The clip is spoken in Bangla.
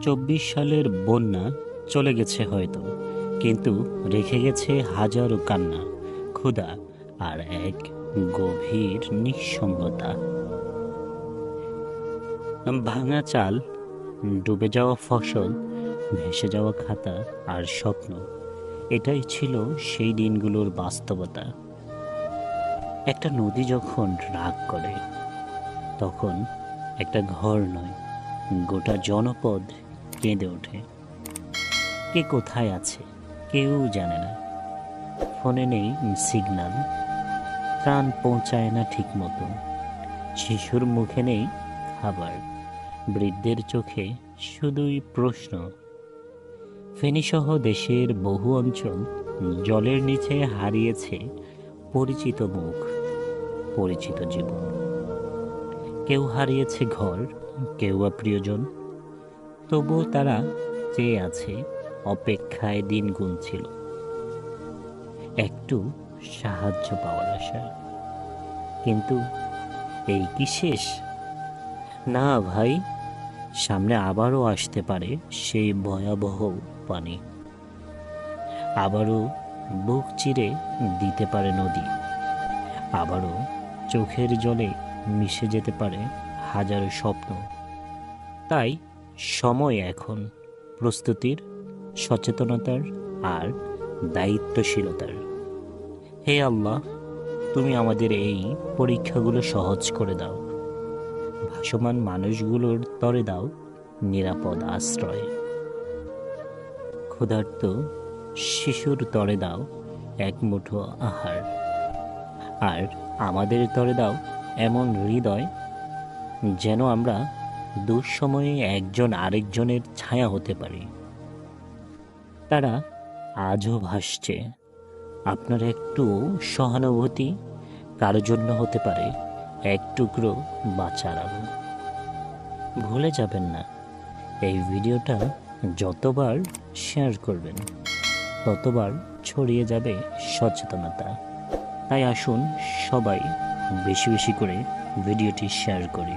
২৪ সালের বন্যা চলে গেছে হয়তো, কিন্তু রেখে গেছে হাজারো কান্না, ক্ষুধা আর এক গভীর নিঃসঙ্গতা। ভাঙা চাল, ডুবে যাওয়া ফসল, ভেসে যাওয়া খাতা আর স্বপ্ন, এটাই ছিল সেই দিনগুলোর বাস্তবতা। একটা নদী যখন রাগ করে, তখন একটা ঘর নয়, গোটা জনপদ কেঁদে ওঠে। কে কোথায় আছে কেউ জানে না, ফোনে নেই সিগন্যাল, ত্রাণ পৌঁছায় না ঠিক মতো, শিশুর মুখে নেই খাবার, বৃদ্ধের চোখে শুধুই প্রশ্ন। ফেনীসহ দেশের বহু অঞ্চল জলের নিচে হারিয়েছে পরিচিত মুখ, পরিচিত জীবন। কেউ হারিয়েছে ঘর, কেউ বা প্রিয়জন, তবুও তারা চেয়ে আছে, অপেক্ষায় দিন গুনছিল একটু সাহায্য পাওয়ার আশায়। কিন্তু এই কি শেষ? না ভাই, সামনে আবারও আসতে পারে সেই ভয়াবহ পানি, আবারও বুক চিরে দিতে পারে নদী, আবারও চোখের জলে মিশে যেতে পারে হাজারো স্বপ্ন। তাই সময় এখন প্রস্তুতির, সচেতনতার আর দায়িত্বশীলতার। হে আল্লাহ, তুমি আমাদের এই পরীক্ষাগুলো সহজ করে দাও, ভাসমান মানুষগুলোর তরে দাও নিরাপদ আশ্রয়, ক্ষুধার্ত শিশুর তরে দাও এক মুঠো আহার, আর আমাদের তরে দাও এমন হৃদয়, যেন আমরা দুঃসময়ে একজন আরেকজনের ছায়া হতে পারি। তারা আজও ভাসছে, আপনার একটু সহানুভূতি কারো জন্য হতে পারে এক টুকরো বাঁচার আলো। ভুলে যাবেন না, এই ভিডিওটা যতবার শেয়ার করবেন, ততবার ছড়িয়ে যাবে সচেতনতা। তাই আসুন সবাই বেশি বেশি করে ভিডিওটি শেয়ার করি।